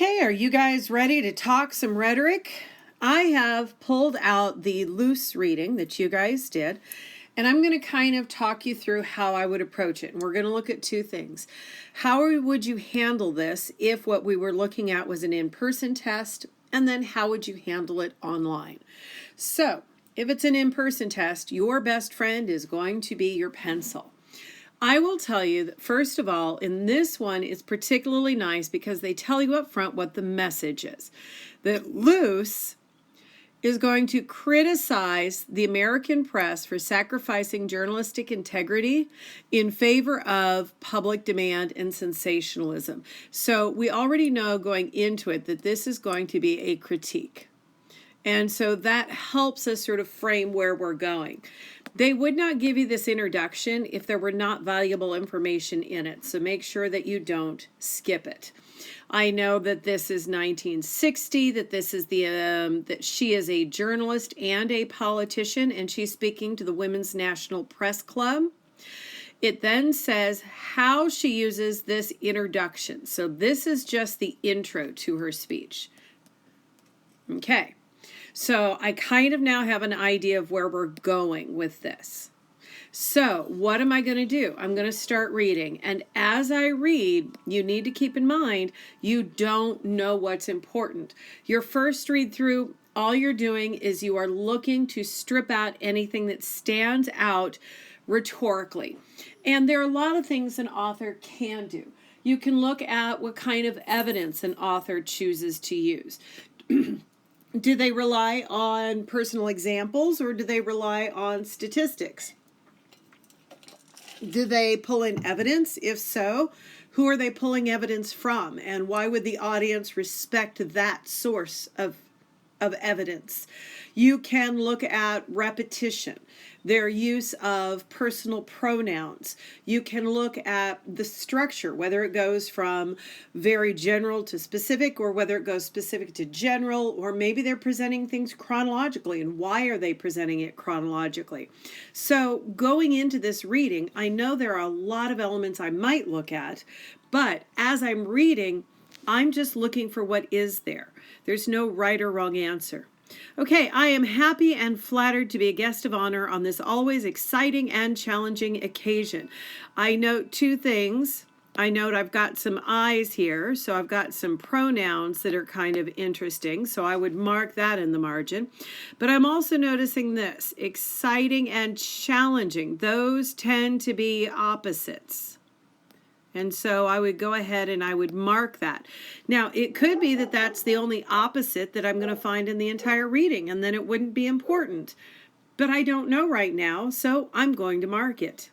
Okay, are you guys ready to talk some rhetoric? I have pulled out the loose reading that you guys did, and I'm going to kind of talk you through how I would approach it. And we're going to look at two things. How would you handle this if what we were looking at was an in-person test? And then how would you handle it online? So, if it's an in-person test, your best friend is going to be your pencil. I will tell you that, first of all, in this one, it's particularly nice because they tell you up front what the message is. That loose is going to criticize the American press for sacrificing journalistic integrity in favor of public demand and sensationalism. So we already know going into it that this is going to be a critique. And so that helps us sort of frame where we're going. They would not give you this introduction if there were not valuable information in it. So make sure that you don't skip it. I know that this is 1960, that this is that she is a journalist and a politician, and she's speaking to the Women's National Press Club. It then says how she uses this introduction. So this is just the intro to her speech. Okay. So I kind of now have an idea of where we're going with this. So what am I going to do? I'm going to start reading. And as I read, you need to keep in mind, you don't know what's important. Your first read through, all you're doing is you are looking to strip out anything that stands out rhetorically. And there are a lot of things an author can do. You can look at what kind of evidence an author chooses to use. Do they rely on personal examples or do they rely on statistics? Do they pull in evidence? If so, who are they pulling evidence from? And why would the audience respect that source of evidence? You can look at repetition, their use of personal pronouns. You can look at the structure, whether it goes from very general to specific, or whether it goes specific to general, or maybe they're presenting things chronologically, and why are they presenting it chronologically? So going into this reading, I know there are a lot of elements I might look at, but as I'm reading, I'm just looking for what is there. There's no right or wrong answer. Okay, I am happy and flattered to be a guest of honor on this always exciting and challenging occasion. I note two things. I note I've got some I's here, so I've got some pronouns that are kind of interesting, so I would mark that in the margin. But I'm also noticing this, exciting and challenging. Those tend to be opposites. And so I would go ahead and I would mark that. Now, it could be that that's the only opposite that I'm going to find in the entire reading, and then it wouldn't be important. But I don't know right now, so I'm going to mark it.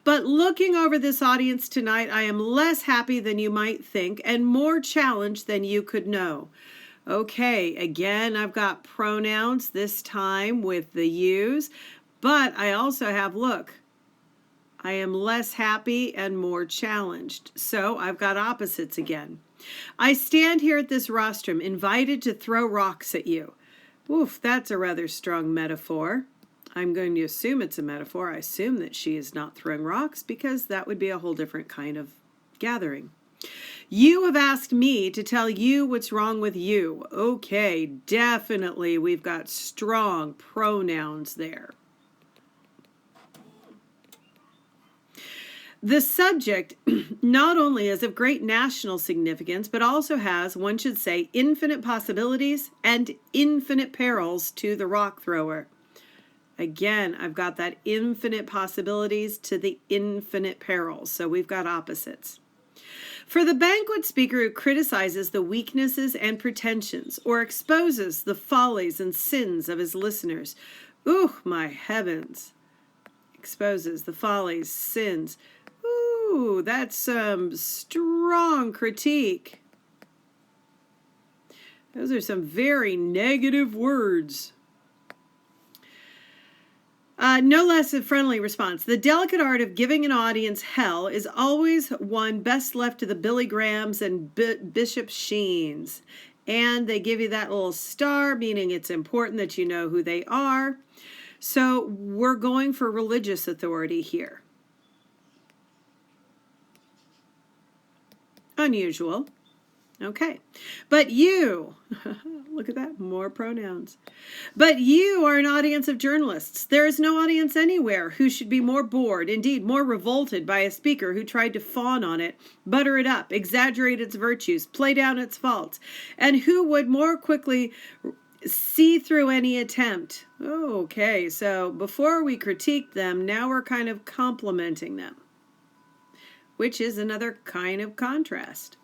But looking over this audience tonight, I am less happy than you might think and more challenged than you could know. Okay, again, I've got pronouns, this time with the yous, but I also have, look, I am less happy and more challenged. So I've got opposites again. I stand here at this rostrum, invited to throw rocks at you. Oof, that's a rather strong metaphor. I'm going to assume it's a metaphor. I assume that she is not throwing rocks because that would be a whole different kind of gathering. You have asked me to tell you what's wrong with you. Okay, definitely we've got strong pronouns there. The subject not only is of great national significance, but also has, one should say, infinite possibilities and infinite perils to the rock thrower. Again, I've got that infinite possibilities to the infinite perils, so we've got opposites. For the banquet speaker who criticizes the weaknesses and pretensions or exposes the follies and sins of his listeners. Ooh, my heavens. Exposes the follies, sins. Ooh, that's some strong critique. Those are some very negative words. No less a friendly response. The delicate art of giving an audience hell is always one best left to the Billy Grahams and Bishop Sheens. And they give you that little star, meaning it's important that you know who they are. So we're going for religious authority here. Unusual. Okay. But you, look at that, more pronouns. But you are an audience of journalists. There is no audience anywhere who should be more bored, indeed more revolted by a speaker who tried to fawn on it, butter it up, exaggerate its virtues, play down its faults, and who would more quickly see through any attempt. Okay, so before we critique them, now we're kind of complimenting them, which is another kind of contrast.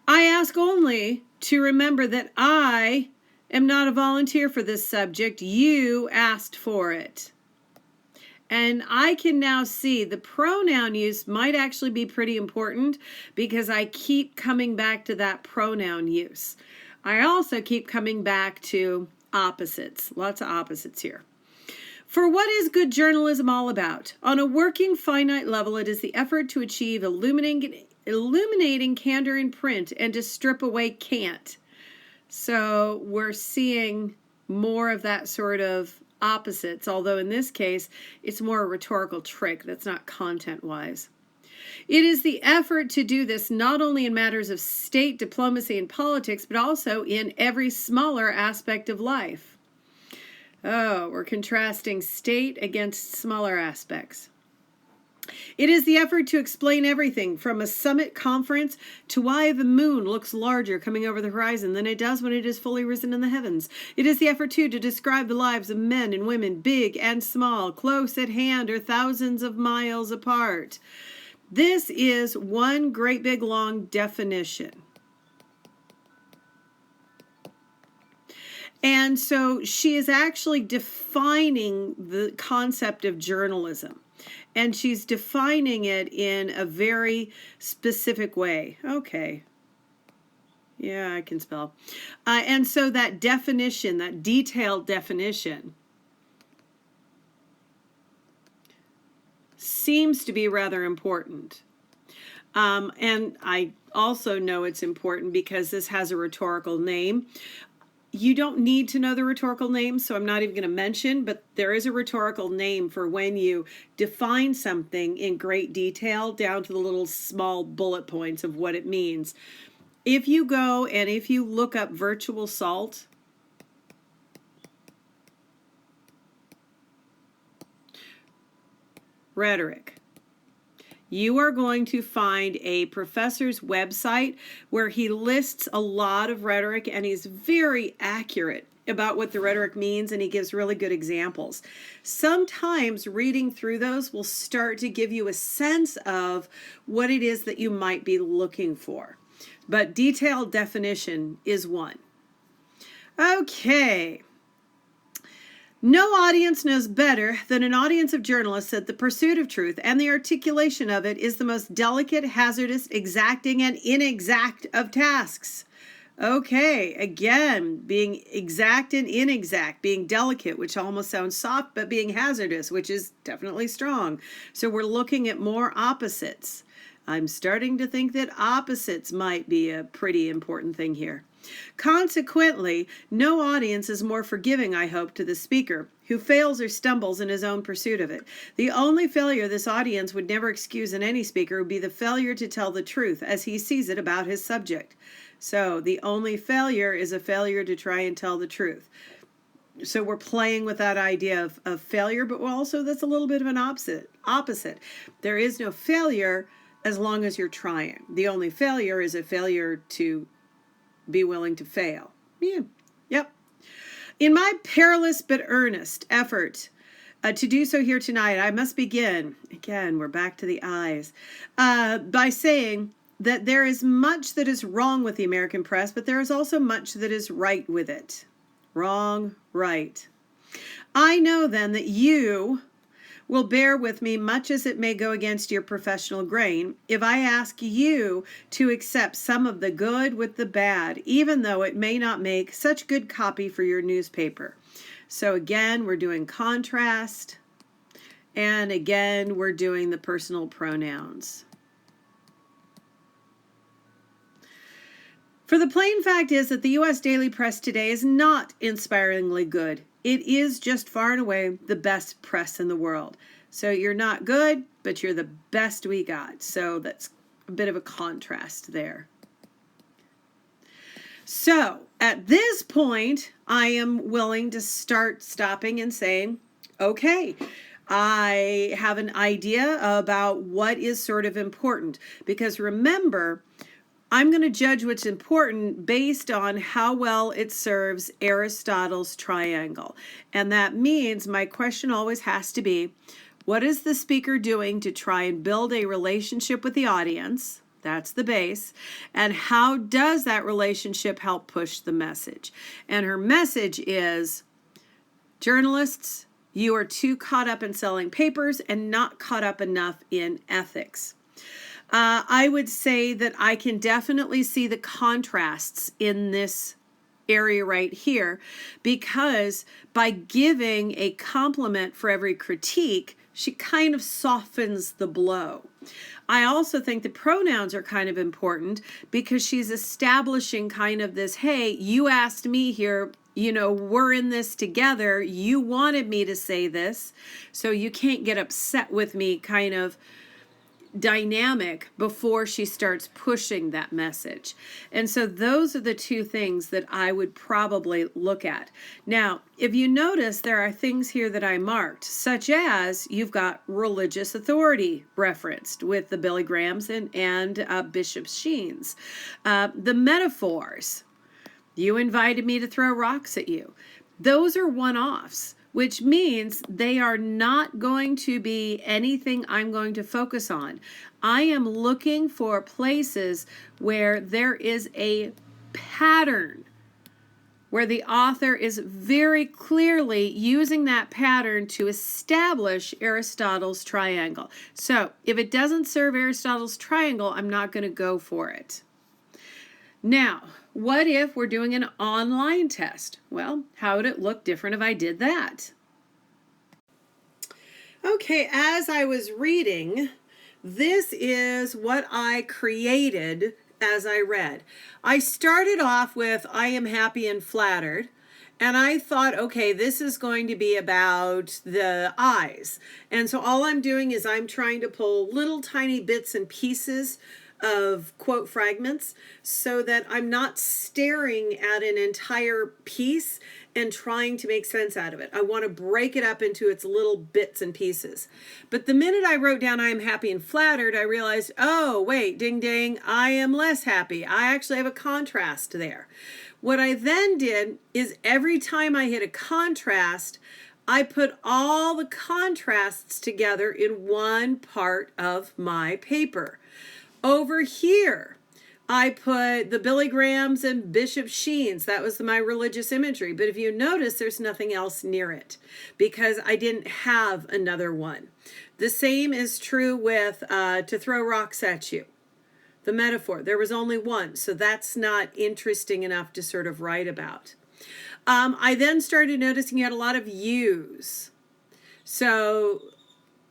I ask only to remember that I am not a volunteer for this subject. You asked for it. And I can now see the pronoun use might actually be pretty important because I keep coming back to that pronoun use. I also keep coming back to opposites. Lots of opposites here. For what is good journalism all about? On a working finite level, it is the effort to achieve illuminating candor in print and to strip away cant. So we're seeing more of that sort of opposites, although in this case, it's more a rhetorical trick that's not content-wise. It is the effort to do this not only in matters of state, diplomacy, and politics, but also in every smaller aspect of life. Oh, we're contrasting state against smaller aspects. It is the effort to explain everything from a summit conference to why the moon looks larger coming over the horizon than it does when it is fully risen in the heavens. It is the effort, too, to describe the lives of men and women, big and small, close at hand or thousands of miles apart. This is one great big long definition. And so she is actually defining the concept of journalism. And she's defining it in a very specific way. Okay. Yeah, I can spell. And so that definition, that detailed definition, seems to be rather important. And I also know it's important because this has a rhetorical name. You don't need to know the rhetorical name, so I'm not even going to mention, but there is a rhetorical name for when you define something in great detail down to the little small bullet points of what it means. If you go and if you look up virtual salt, rhetoric, you are going to find a professor's website where he lists a lot of rhetoric, and he's very accurate about what the rhetoric means, and he gives really good examples. Sometimes reading through those will start to give you a sense of what it is that you might be looking for. But detailed definition is one. Okay. No audience knows better than an audience of journalists that the pursuit of truth and the articulation of it is the most delicate, hazardous, exacting, and inexact of tasks. Okay, again, being exact and inexact, being delicate, which almost sounds soft, but being hazardous, which is definitely strong. So we're looking at more opposites. I'm starting to think that opposites might be a pretty important thing here. Consequently, no audience is more forgiving, I hope, to the speaker who fails or stumbles in his own pursuit of it. The only failure this audience would never excuse in any speaker would be the failure to tell the truth as he sees it about his subject. So the only failure is a failure to try and tell the truth. So we're playing with that idea of failure, but also that's a little bit of an opposite. There is no failure as long as you're trying. The only failure is a failure to be willing to fail. Yeah. Yep. In my perilous but earnest effort to do so here tonight, I must begin, again, we're back to the eyes, by saying that there is much that is wrong with the American press, but there is also much that is right with it. Wrong, right. I know then that you will bear with me, much as it may go against your professional grain, if I ask you to accept some of the good with the bad, even though it may not make such good copy for your newspaper. So again, we're doing contrast, and again, we're doing the personal pronouns. For the plain fact is that the U.S. daily press today is not inspiringly good. It is just far and away the best press in the world. So you're not good, but you're the best we got. So that's a bit of a contrast there. So at this point, I am willing to start stopping and saying, okay, I have an idea about what is sort of important. Because remember, I'm going to judge what's important based on how well it serves Aristotle's triangle. And that means my question always has to be, what is the speaker doing to try and build a relationship with the audience? That's the base. And how does that relationship help push the message? And her message is, journalists, you are too caught up in selling papers and not caught up enough in ethics. I would say that I can definitely see the contrasts in this area right here, because by giving a compliment for every critique, she kind of softens the blow. I also think the pronouns are kind of important because she's establishing kind of this, hey, you asked me here, we're in this together. You wanted me to say this, so you can't get upset with me kind of dynamic before she starts pushing that message. And so those are the two things that I would probably look at. Now, if you notice, there are things here that I marked, such as you've got religious authority referenced with the Billy Grahams and Bishop Sheens. The metaphors, you invited me to throw rocks at you. Those are one-offs, which means they are not going to be anything I'm going to focus on. I am looking for places where there is a pattern, where the author is very clearly using that pattern to establish Aristotle's triangle. So if it doesn't serve Aristotle's triangle, I'm not going to go for it. Now, what if we're doing an online test? Well, how would it look different if I did that? Okay, as I was reading, this is what I created as I read. I started off with, I am happy and flattered. And I thought, okay, this is going to be about the eyes. And so all I'm doing is I'm trying to pull little tiny bits and pieces of quote fragments so that I'm not staring at an entire piece and trying to make sense out of it. I want to break it up into its little bits and pieces. But the minute I wrote down I am happy and flattered, I realized, oh, wait, ding, ding, I am less happy. I actually have a contrast there. What I then did is every time I hit a contrast, I put all the contrasts together in one part of my paper. Over here, I put the Billy Grahams and Bishop Sheens. That was my religious imagery. But if you notice, there's nothing else near it because I didn't have another one. The same is true with to throw rocks at you. The metaphor, there was only one. So that's not interesting enough to sort of write about. I then started noticing you had a lot of yous. So...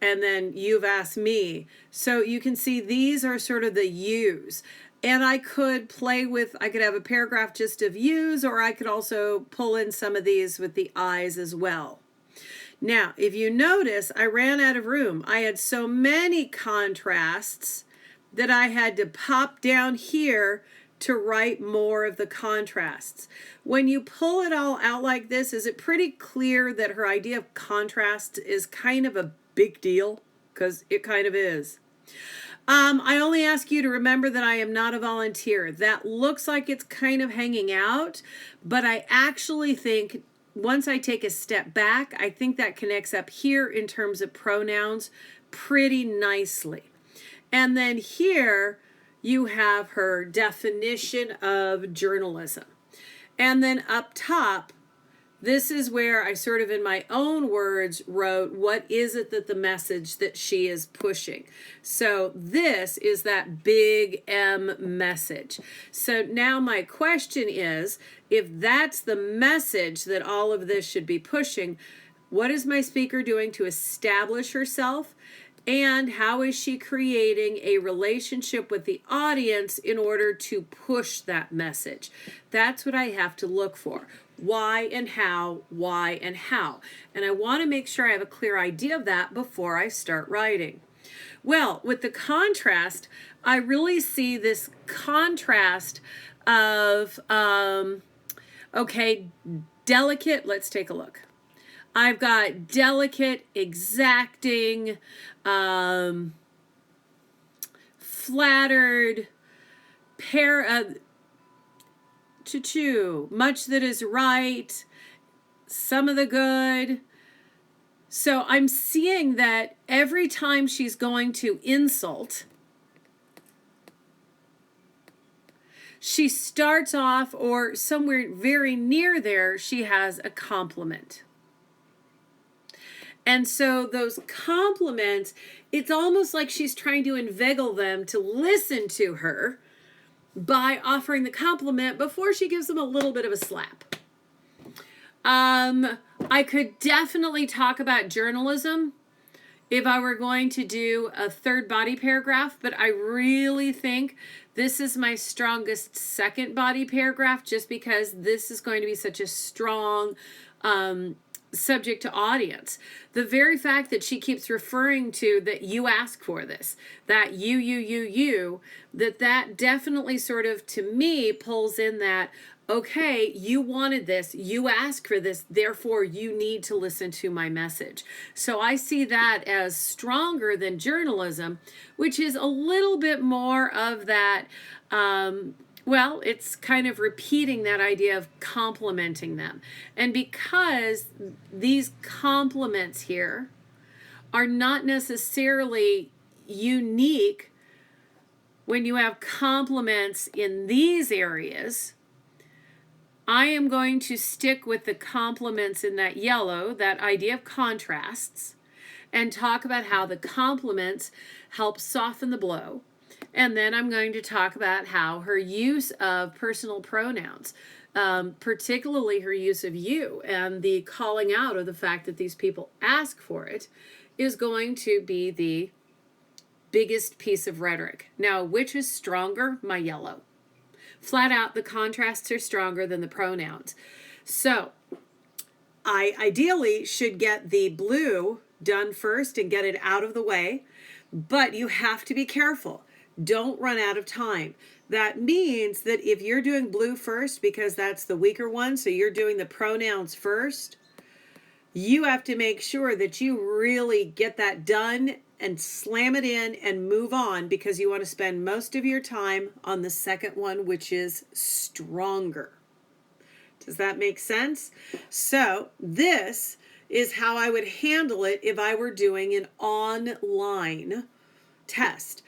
and then you've asked me. So you can see these are sort of the yous. And I could play with, I could have a paragraph just of yous, or I could also pull in some of these with the eyes as well. Now, if you notice, I ran out of room. I had so many contrasts that I had to pop down here to write more of the contrasts. When you pull it all out like this, is it pretty clear that her idea of contrast is kind of a big deal? Because it kind of is. I only ask you to remember that I am not a volunteer. That looks like it's kind of hanging out, but I actually think once I take a step back, I think that connects up here in terms of pronouns pretty nicely. And then here you have her definition of journalism. And then up top, this is where I sort of in my own words wrote, what is it that the message that she is pushing? So this is that big M message. So now my question is, if that's the message that all of this should be pushing, what is my speaker doing to establish herself? And how is she creating a relationship with the audience in order to push that message? That's what I have to look for. Why and how, why and how. And I want to make sure I have a clear idea of that before I start writing. Well, with the contrast, I really see this contrast of, okay, delicate, let's take a look. I've got delicate, exacting, flattered, much that is right, some of the good. So I'm seeing that every time she's going to insult, she starts off, or somewhere very near there, she has a compliment. And so those compliments, it's almost like she's trying to inveigle them to listen to her by offering the compliment before she gives them a little bit of a slap. I could definitely talk about journalism if I were going to do a third body paragraph, but I really think this is my strongest second body paragraph, just because this is going to be such a strong subject to audience. The very fact that she keeps referring to that you ask for this, that you, that definitely sort of, to me, pulls in that, okay, you wanted this, you asked for this, therefore you need to listen to my message. So I see that as stronger than journalism, which is a little bit more of that, well, it's kind of repeating that idea of complimenting them. And because these compliments here are not necessarily unique, when you have compliments in these areas, I am going to stick with the compliments in that yellow, that idea of contrasts, and talk about how the compliments help soften the blow. And then I'm going to talk about how her use of personal pronouns, particularly her use of you, and the calling out of the fact that these people ask for it, is going to be the biggest piece of rhetoric. Now, which is stronger? My yellow. Flat out, the contrasts are stronger than the pronouns. So I ideally should get the blue done first and get it out of the way, but you have to be careful. Don't run out of time. That means that if you're doing blue first, because that's the weaker one, so you're doing the pronouns first, you have to make sure that you really get that done and slam it in and move on, because you want to spend most of your time on the second one, which is stronger. Does that make sense? So this is how I would handle it if I were doing an online test.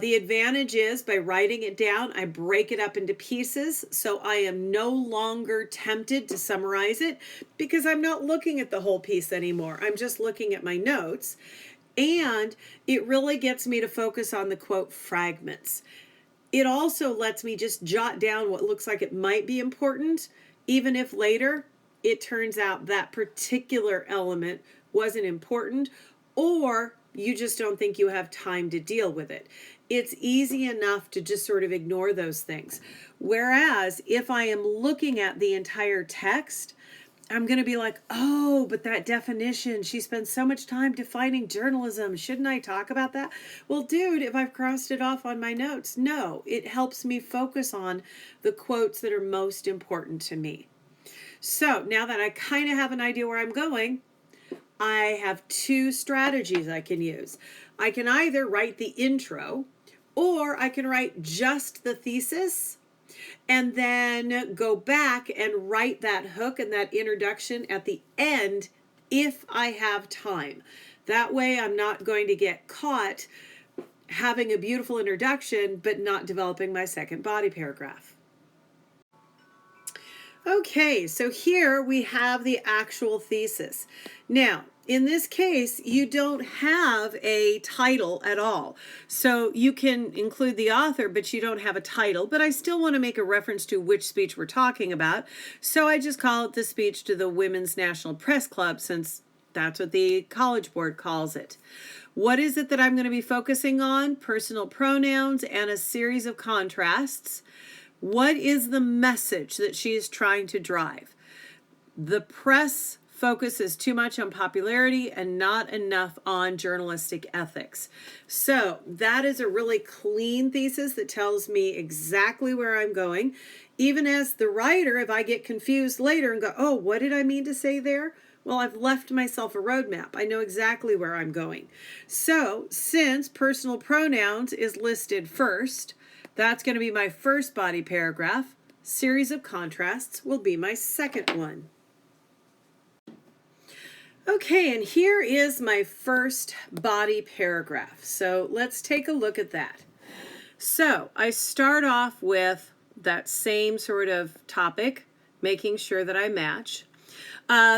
The advantage is by writing it down, I break it up into pieces, so I am no longer tempted to summarize it, because I'm not looking at the whole piece anymore. I'm just looking at my notes, and it really gets me to focus on the quote fragments. It also lets me just jot down what looks like it might be important, even if later it turns out that particular element wasn't important, or you just don't think you have time to deal with it. It's easy enough to just sort of ignore those things. Whereas if I am looking at the entire text, I'm going to be like, oh, but that definition, she spends so much time defining journalism. Shouldn't I talk about that? Well, dude, if I've crossed it off on my notes, no, it helps me focus on the quotes that are most important to me. So now that I kind of have an idea where I'm going, I have two strategies I can use. I can either write the intro, or I can write just the thesis and then go back and write that hook and that introduction at the end if I have time. That way I'm not going to get caught having a beautiful introduction but not developing my second body paragraph. Okay, so here we have the actual thesis. Now, in this case, you don't have a title at all. So you can include the author, but you don't have a title. But I still want to make a reference to which speech we're talking about. So I just call it the speech to the Women's National Press Club, since that's what the College Board calls it. What is it that I'm going to be focusing on? Personal pronouns and a series of contrasts. What is the message that she is trying to drive? The press focuses too much on popularity and not enough on journalistic ethics. So that is a really clean thesis that tells me exactly where I'm going. Even as the writer, if I get confused later and go, oh, what did I mean to say there? Well, I've left myself a roadmap. I know exactly where I'm going. So since personal pronouns is listed first, that's going to be my first body paragraph. Series of contrasts will be my second one. Okay, and here is my first body paragraph. So let's take a look at that. So I start off with that same sort of topic, making sure that I match.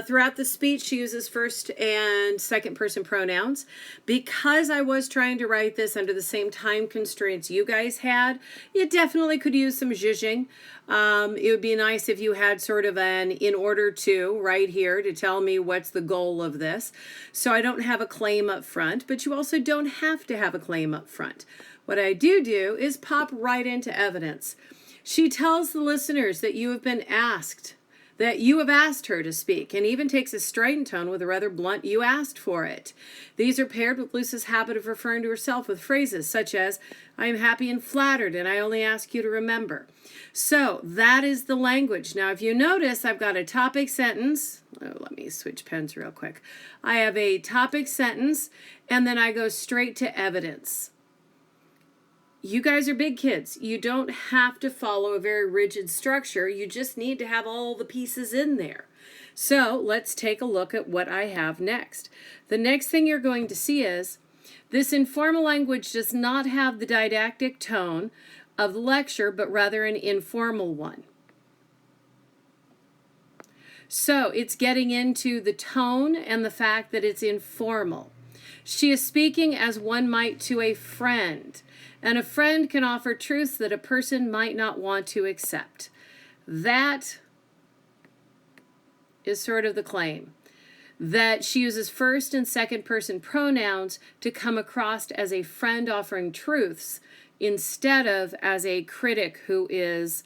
Throughout the speech, she uses first and second person pronouns. Because I was trying to write this under the same time constraints you guys had, you definitely could use some zhuzhing. It would be nice if you had sort of an in order to right here to tell me what's the goal of this. So I don't have a claim up front, but you also don't have to have a claim up front. What I do is pop right into evidence. She tells the listeners that you have asked her to speak, and even takes a strident tone with a rather blunt, you asked for it. These are paired with Luce's habit of referring to herself with phrases such as, I am happy and flattered, and I only ask you to remember. So that is the language. Now, if you notice, I've got a topic sentence. Oh, let me switch pens real quick. I have a topic sentence, and then I go straight to evidence. You guys are big kids. You don't have to follow a very rigid structure. You just need to have all the pieces in there. So let's take a look at what I have next. The next thing you're going to see is this informal language does not have the didactic tone of the lecture, but rather an informal one. So it's getting into the tone and the fact that it's informal. She is speaking as one might to a friend. And a friend can offer truths that a person might not want to accept. That is sort of the claim. That she uses first and second person pronouns to come across as a friend offering truths instead of as a critic who is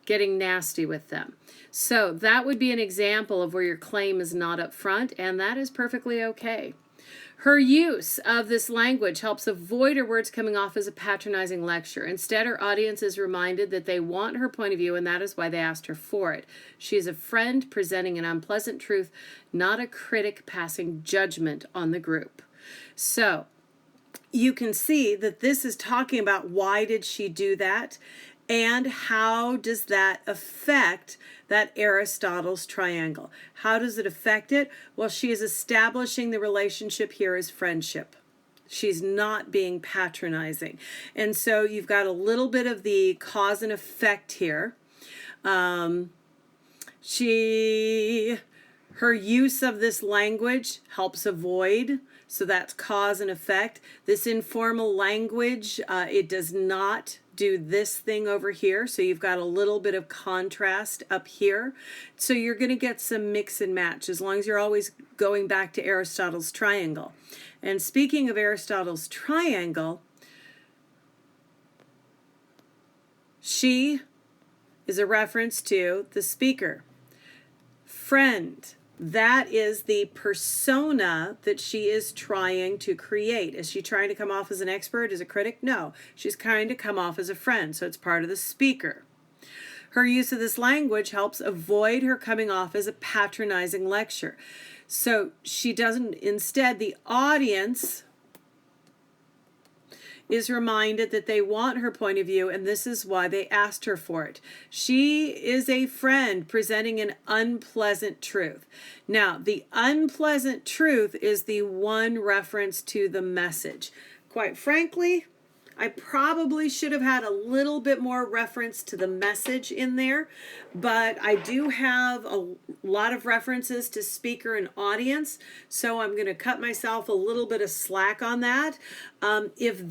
getting nasty with them. So that would be an example of where your claim is not up front, and that is perfectly okay. Her use of this language helps avoid her words coming off as a patronizing lecture. Instead, her audience is reminded that they want her point of view, and that is why they asked her for it. She is a friend presenting an unpleasant truth, not a critic passing judgment on the group. So you can see that this is talking about why did she do that, and how does that affect that Aristotle's triangle? How does it affect it? Well, she is establishing the relationship here as friendship. She's not being patronizing. And so you've got a little bit of the cause and effect here. Her use of this language helps avoid. So that's cause and effect. This informal language, it does not do this thing over here. So you've got a little bit of contrast up here. So you're going to get some mix and match as long as you're always going back to Aristotle's triangle. And speaking of Aristotle's triangle, she is a reference to the speaker. Friend. That is the persona that she is trying to create. Is she trying to come off as an expert, as a critic? No, she's trying to come off as a friend, so it's part of the speaker. Her use of this language helps avoid her coming off as a patronizing lecture. So she doesn't, instead, the audience is reminded that they want her point of view, and this is why they asked her for it. She is a friend presenting an unpleasant truth. Now, the unpleasant truth is the one reference to the message. Quite frankly, I probably should have had a little bit more reference to the message in there, but I do have a lot of references to speaker and audience, so I'm going to cut myself a little bit of slack on that. If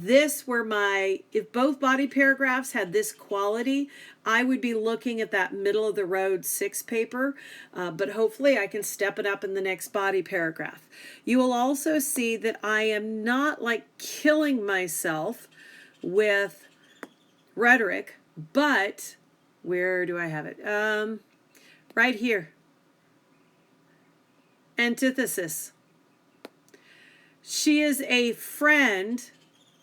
both body paragraphs had this quality, I would be looking at that middle of the road 6 paper, but hopefully I can step it up in the next body paragraph. You will also see that I am not like killing myself with rhetoric, but where do I have it? Right here. Antithesis. She is a friend,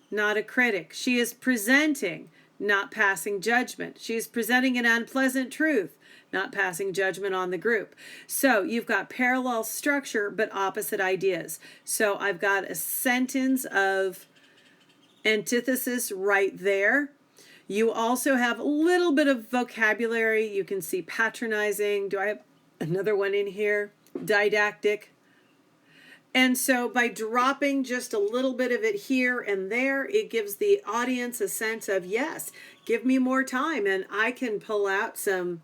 not a critic. She is presenting, not passing judgment. She is presenting an unpleasant truth, not passing judgment on the group. So you've got parallel structure, but opposite ideas. So I've got a sentence of antithesis right there. You also have a little bit of vocabulary. You can see patronizing. Do I have another one in here? Didactic. And so by dropping just a little bit of it here and there, it gives the audience a sense of, yes, give me more time and I can pull out some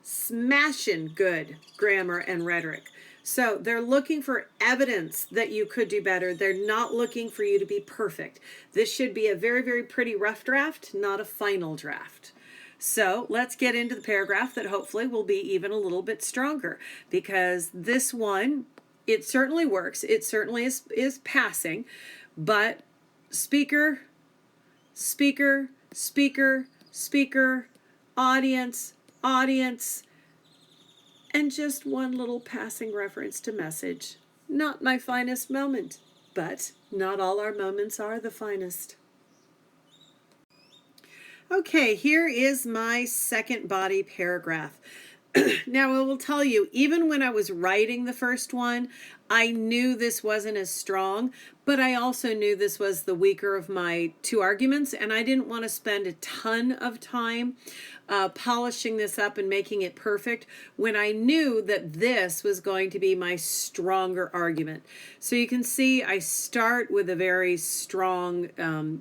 smashing good grammar and rhetoric. So they're looking for evidence that you could do better. They're not looking for you to be perfect. This should be a very, very pretty rough draft, not a final draft. So let's get into the paragraph that hopefully will be even a little bit stronger, because this one, it certainly works. It certainly is passing, but speaker, speaker, speaker, speaker, audience, audience, and just one little passing reference to message. Not my finest moment, but not all our moments are the finest. Okay, here is my second body paragraph. Now, I will tell you, even when I was writing the first one, I knew this wasn't as strong, but I also knew this was the weaker of my two arguments, and I didn't want to spend a ton of time polishing this up and making it perfect when I knew that this was going to be my stronger argument. So you can see I start with a very strong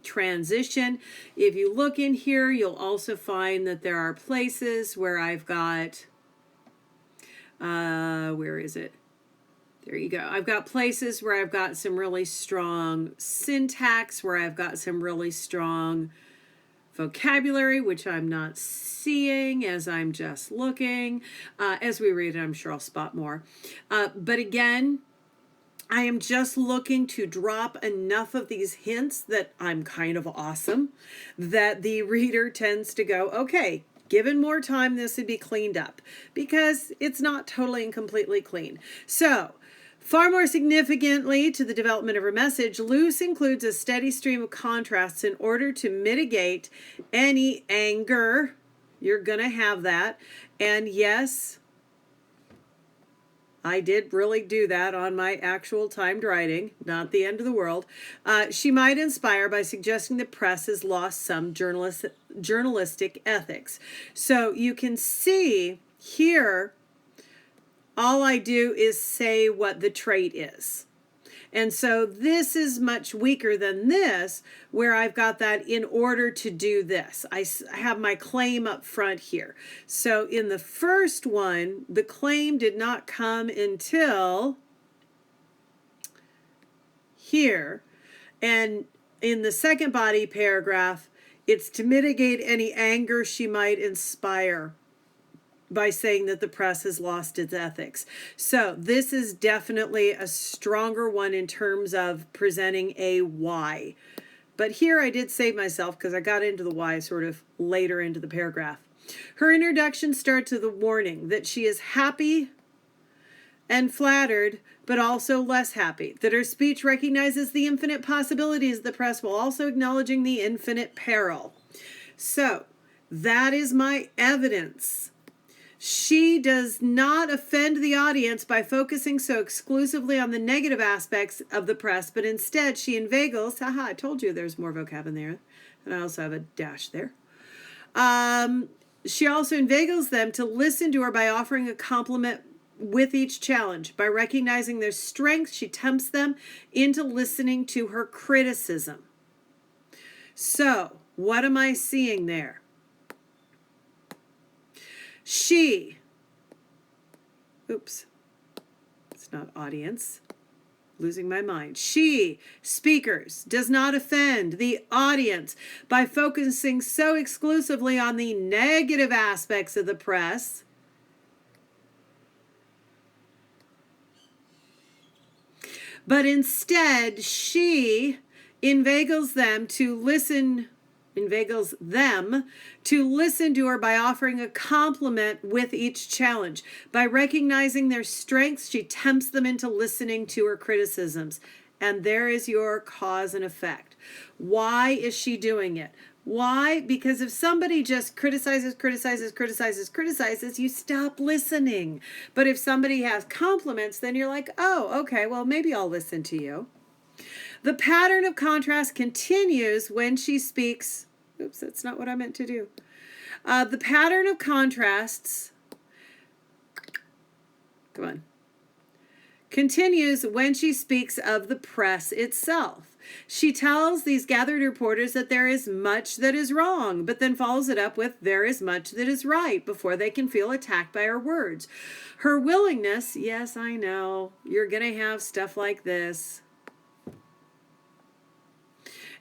transition. If you look in here, you'll also find that there are places where I've got where is it? There you go. I've got places where I've got some really strong syntax, where I've got some really strong vocabulary, which I'm not seeing as I'm just looking. As we read it, I'm sure I'll spot more. But again, I am just looking to drop enough of these hints that I'm kind of awesome, that the reader tends to go, okay, given more time, this would be cleaned up, because it's not totally and completely clean. So, far more significantly to the development of her message, Luce includes a steady stream of contrasts in order to mitigate any anger. You're going to have that. And yes, I did really do that on my actual timed writing, not the end of the world. She might inspire by suggesting the press has lost some journalistic ethics. So you can see here, all I do is say what the trait is. And so this is much weaker than this, where I've got that in order to do this. I have my claim up front here. So in the first one, the claim did not come until here. And in the second body paragraph, it's to mitigate any anger she might inspire by saying that the press has lost its ethics. So this is definitely a stronger one in terms of presenting a why. But here I did save myself because I got into the why sort of later into the paragraph. Her introduction starts with a warning that she is happy and flattered, but also less happy. That her speech recognizes the infinite possibilities of the press while also acknowledging the infinite peril. So that is my evidence. She does not offend the audience by focusing so exclusively on the negative aspects of the press, but instead she inveigles, haha, I told you there's more vocab in there, and I also have a dash there. She also inveigles them to listen to her by offering a compliment with each challenge. By recognizing their strengths, she tempts them into listening to her criticism. So, what am I seeing there? She, oops, it's not audience, losing my mind. She, speakers, does not offend the audience by focusing so exclusively on the negative aspects of the press, but instead she inveigles them to listen inveigles them to listen to her by offering a compliment with each challenge. By recognizing their strengths, she tempts them into listening to her criticisms. And there is your cause and effect. Why is she doing it? Why? Because if somebody just criticizes, you stop listening. But if somebody has compliments, then you're like, oh, okay, well, maybe I'll listen to you. The pattern of contrast continues when she speaks. Oops, that's not what I meant to do. The pattern of contrasts, come on, continues when she speaks of the press itself. She tells these gathered reporters that there is much that is wrong, but then follows it up with there is much that is right before they can feel attacked by her words. Her willingness, yes, I know, you're going to have stuff like this.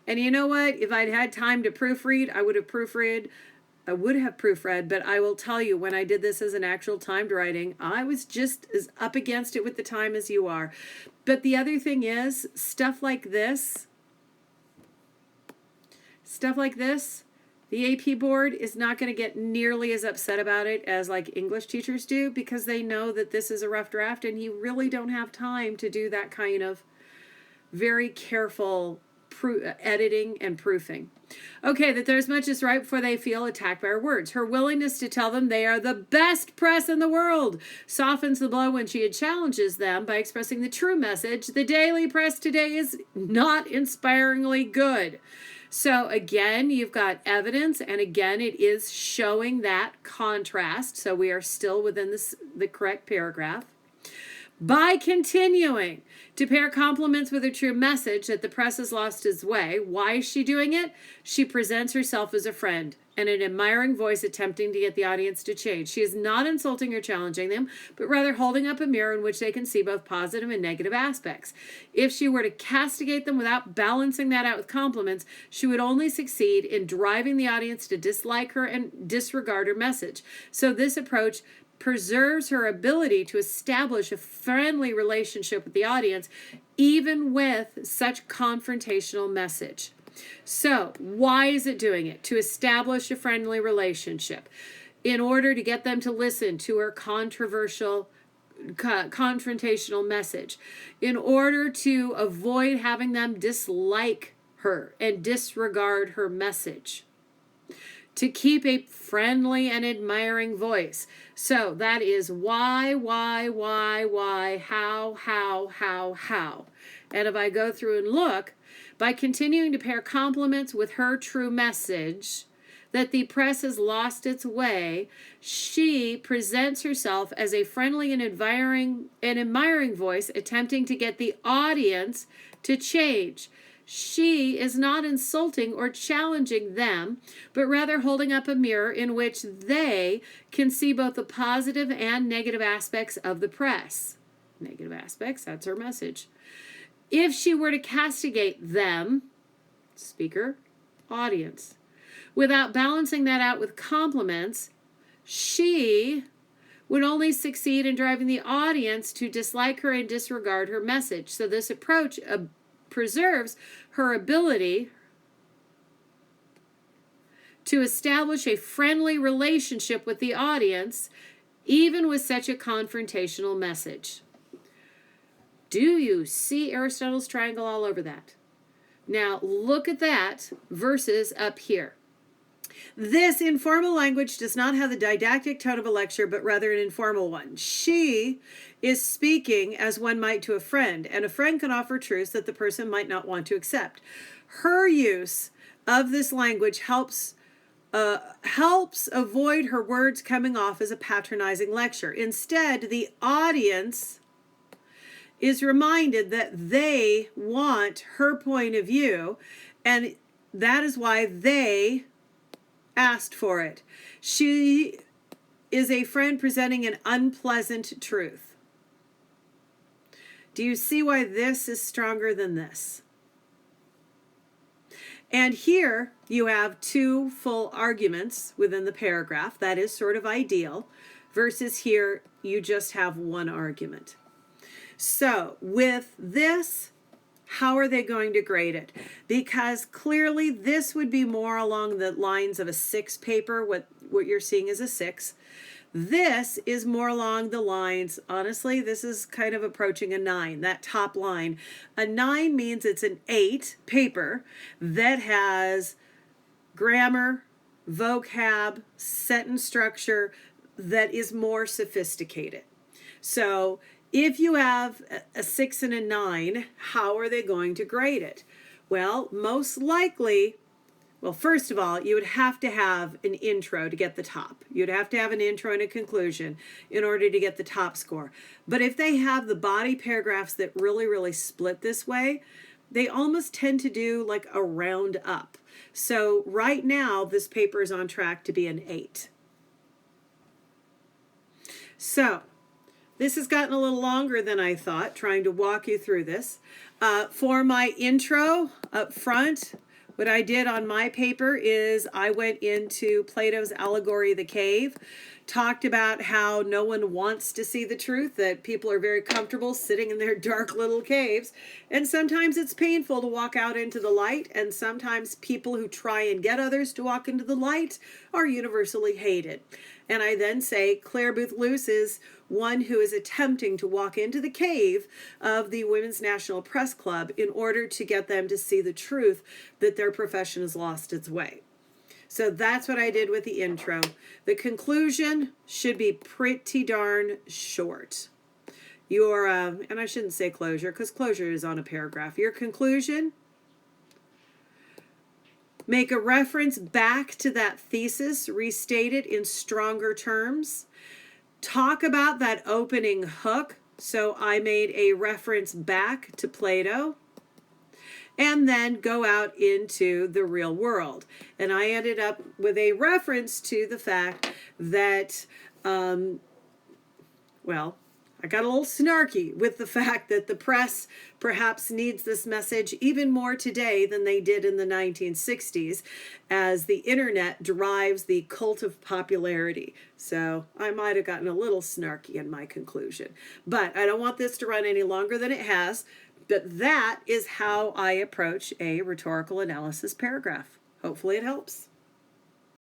And you know what? If I'd had time to proofread, I would have proofread. But I will tell you, when I did this as an actual timed writing, I was just as up against it with the time as you are. But the other thing is, stuff like this, the AP board is not going to get nearly as upset about it as like English teachers do, because they know that this is a rough draft and you really don't have time to do that kind of very careful editing and proofing. Okay, that there's much is right before they feel attacked by her words. Her willingness to tell them they are the best press in the world softens the blow when she challenges them by expressing the true message. The daily press today is not inspiringly good. So again, you've got evidence, and again, it is showing that contrast. So we are still within the correct paragraph. By continuing to pair compliments with a true message that the press has lost its way. Why is she doing it? She presents herself as a friend and an admiring voice attempting to get the audience to change. She is not insulting or challenging them, but rather holding up a mirror in which they can see both positive and negative aspects. If she were to castigate them without balancing that out with compliments, she would only succeed in driving the audience to dislike her and disregard her message. So this approach preserves her ability to establish a friendly relationship with the audience, even with such confrontational message. So, why is it doing it? To establish a friendly relationship, in order to get them to listen to her confrontational message, in order to avoid having them dislike her and disregard her message, to keep a friendly and admiring voice. So that is why, how. And if I go through and look, by continuing to pair compliments with her true message that the press has lost its way, she presents herself as a friendly and admiring voice attempting to get the audience to change. She is not insulting or challenging them, but rather holding up a mirror in which they can see both the positive and negative aspects of the press. Negative aspects, that's her message. If she were to castigate them, speaker, audience, without balancing that out with compliments, she would only succeed in driving the audience to dislike her and disregard her message. So this approach preserves her ability to establish a friendly relationship with the audience, even with such a confrontational message. Do you see Aristotle's triangle all over that? Now, look at that versus up here. This informal language does not have the didactic tone of a lecture, but rather an informal one. She is speaking as one might to a friend, and a friend can offer truths that the person might not want to accept. Her use of this language helps avoid her words coming off as a patronizing lecture. Instead, the audience is reminded that they want her point of view, and that is why they asked for it. She is a friend presenting an unpleasant truth. Do you see why this is stronger than this? And here you have two full arguments within the paragraph. That is sort of ideal. Versus here, you just have one argument. So with this, how are they going to grade it? Because clearly this would be more along the lines of a 6 paper, what you're seeing is a 6. This is more along the lines, honestly, this is kind of approaching a 9, that top line. A 9 means it's an 8 paper that has grammar, vocab, sentence structure that is more sophisticated. So if you have a 6 and a 9, how are they going to grade it? Well, most likely, well, first of all, you would have to have an intro to get the top. You'd have to have an intro and a conclusion in order to get the top score. But if they have the body paragraphs that really split this way, they almost tend to do like a round up. So right now, this paper is on track to be an 8. So this has gotten a little longer than I thought, trying to walk you through this. For my intro up front, what I did on my paper is I went into Plato's allegory of the cave, talked about how no one wants to see the truth, that people are very comfortable sitting in their dark little caves, and sometimes it's painful to walk out into the light, and sometimes people who try and get others to walk into the light are universally hated. And I then say Claire Booth Luce is one who is attempting to walk into the cave of the Women's National Press Club in order to get them to see the truth that their profession has lost its way. So that's what I did with the intro. The conclusion should be pretty darn short. Your, and I shouldn't say closure because closure is on a paragraph. Your conclusion, make a reference back to that thesis, restate it in stronger terms. Talk about that opening hook. So I made a reference back to Plato. And then go out into the real world. And I ended up with a reference to the fact that, well, I got a little snarky with the fact that the press perhaps needs this message even more today than they did in the 1960s, as the internet drives the cult of popularity. So I might have gotten a little snarky in my conclusion. But I don't want this to run any longer than it has. But that is how I approach a rhetorical analysis paragraph. Hopefully it helps.